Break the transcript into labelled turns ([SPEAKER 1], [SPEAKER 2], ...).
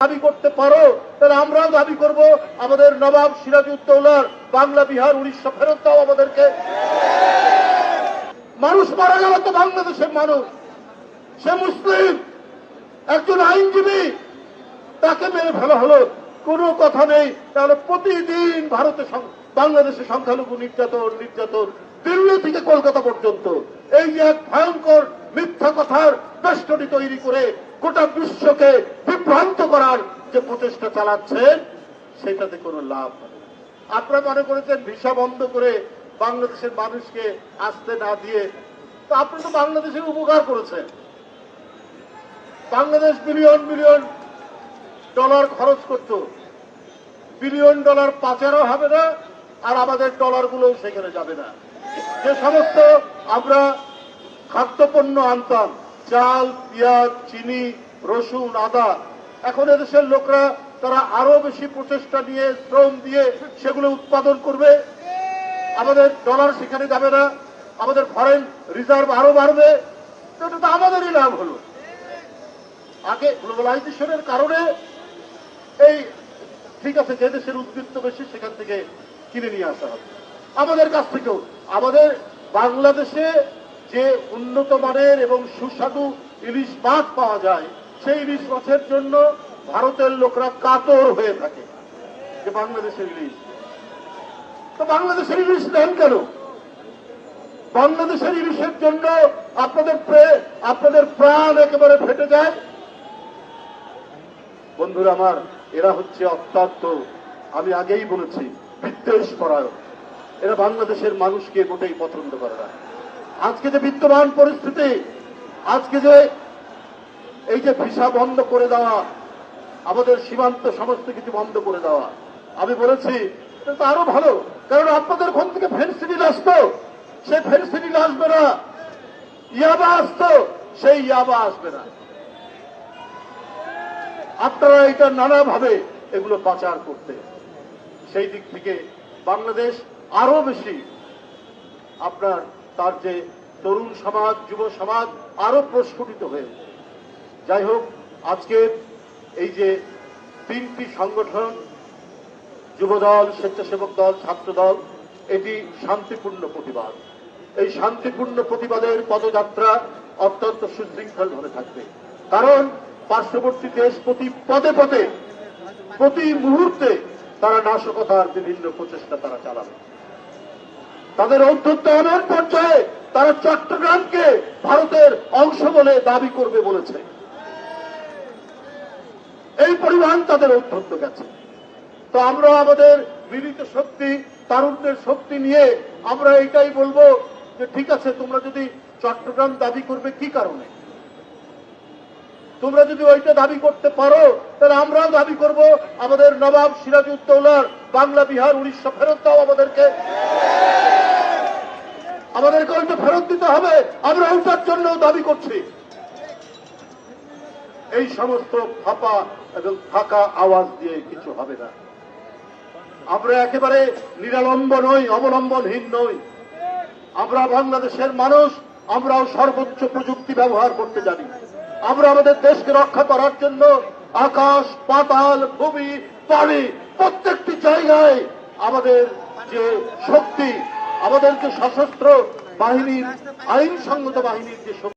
[SPEAKER 1] দাবি করতে পারো, তাহলে আমরাও দাবি করব আমাদের নবাব সিরাজউদ্দৌলার বাংলা বিহার 1900 ফেরত দাও আমাদেরকে। মানুষ মারা গেল তো বাংলাদেশের মানুষ, সে মুসলিম, একজন আইনজীবী, তাকে মেরে ফেলা হলো, কোনো কথা নেই। তাহলে প্রতিদিন ভারতে বাংলাদেশে সংখ্যালঘু নির্যাতন নির্যাতন, দিল্লি থেকে কলকাতা পর্যন্ত, এই যে এক ভয়ঙ্কর মিথ্যা কথার বেষ্টনী তৈরি করে গোটা বিশ্বকে বিভ্রান্ত করার যে প্রচেষ্টা চালাচ্ছেন, সেটাতে কোনো লাভ নেই। আপনারা মনে করেছেন ভিসা বন্ধ করে বাংলাদেশের মানুষকে আসতে না দিয়ে, তো আপনারা তো বাংলাদেশের উপকার করেছেন। বাংলাদেশ বিলিয়ন বিলিয়ন ডলার খরচ করত, বিলিয়ন ডলার পাচারও হবে না, আর আমাদের ডলারগুলো সেখানে যাবে না। যে সমস্ত আমরা খাদ্যপণ্য আনতাম, চাল, পেঁয়াজ, চিনি, রসুন, আদা, এখন এদেশের লোকরা তারা আরো বেশি প্রচেষ্টা নিয়ে শ্রম দিয়ে সেগুলো উৎপাদন করবে, আমাদের ডলার সেখানে যাবে না, আমাদের ফরেন রিজার্ভ আরো বাড়বে। এটা তো আমাদেরই লাভ হলো। আগে গ্লোবালাইজেশনের কারণে এই ঠিক আছে, যে দেশের উদ্বৃত্ত বেশি সেখান থেকে কিনে নিয়ে আসা হবে আমাদের কাছ থেকেও। আমাদের বাংলাদেশে যে উন্নত মানের এবং সুস্বাদু ইলিশ মাছ পাওয়া যায়, সেই ইলিশ মাছের জন্য ভারতের লোকরা কাতর হয়ে থাকে যে বাংলাদেশের ইলিশ। তো বাংলাদেশের ইলিশ নেন কেন? বাংলাদেশের ইলিশের জন্য আপনাদের প্রাণ একেবারে ফেটে যায়। বন্ধুরা আমার, এরা হচ্ছে অত্যন্ত, আমি আগেই বলেছি, বিদ্বেষ পরায়ণ। এরা বাংলাদেশের মানুষকে মোটেই পছন্দ করে না। আজকে যে বিদ্যমান পরিস্থিতি, আজকে যে এই যে ভিসা বন্ধ করে দেওয়া, আমাদের সীমান্ত সমস্ত কিছু বন্ধ করে দেওয়া, আমি বলেছি এটা তো আরো ভালো, কারণ আপনাদের ওখান থেকে ফেন্সিডিল আসতো, সে ফেন্সিডিল আসবে না। ইয়াবা আসতো, সেই ইয়াবা আসবে না। আপনারা এটা নানাভাবে এগুলো পাচার করতে, সেই দিক থেকে বাংলাদেশ আরো বেশি আপনার তার যে তরুণ সমাজ, যুব সমাজ আরো প্রস্ফুটিত হয়ে। যাই হোক, আজকে এই যে 3টি সংগঠন, যুবদল, স্বেচ্ছাসেবক দল, ছাত্র দল, এটি শান্তিপূর্ণ প্রতিবাদ। এই শান্তিপূর্ণ প্রতিবাদের পদযাত্রা অত্যন্ত সুশৃঙ্খলভাবে থাকবে, কারণ পার্শ্ববর্তী দেশ প্রতি পদে পদে প্রতি মুহূর্তে তারা নাশকতার বিভিন্ন প্রচেষ্টা তারা চালাবে। তাদের ঔদ্ধত্য এমন পর্যায়ে তারা চট্টগ্রামকে ভারতের অংশ বলে দাবি করবে বলেছে। এই পরিমাণ তাদের ঔদ্ধত্য গেছে। তো আমরা আমাদের মিলিত শক্তি, তারুণ্যের শক্তি নিয়ে আমরা এটাই বলবো যে ঠিক আছে, তোমরা যদি চট্টগ্রাম দাবি করবে কি কারণে, তোমরা যদি ওইটা দাবি করতে পারো, তাহলে আমরাও দাবি করব আমাদের নবাব সিরাজউদ্দৌলার বাংলা বিহার 1900 ফেরত দাও আমাদেরকে। আমাদেরকে ওইটা ফেরত দিতে হবে, আমরা ওইটার জন্য দাবি করছি। এই সমস্ত ফাঁপা এবং ফাঁকা আওয়াজ দিয়ে কিছু হবে না। আমরা একেবারে নিরালম্ব নই, অবলম্বনহীন নই। আমরা বাংলাদেশের মানুষ, আমরাও সর্বোচ্চ প্রযুক্তি ব্যবহার করতে জানি। আমরা আমাদের দেশকে রক্ষা করার জন্য আকাশ, পাতাল, ভূমি, পানি, প্রত্যেকটি জায়গায় আমাদের যে শক্তি, আমাদেরকে সশস্ত্র বাহিনীর, আইনসঙ্গত বাহিনীর যে শক্তি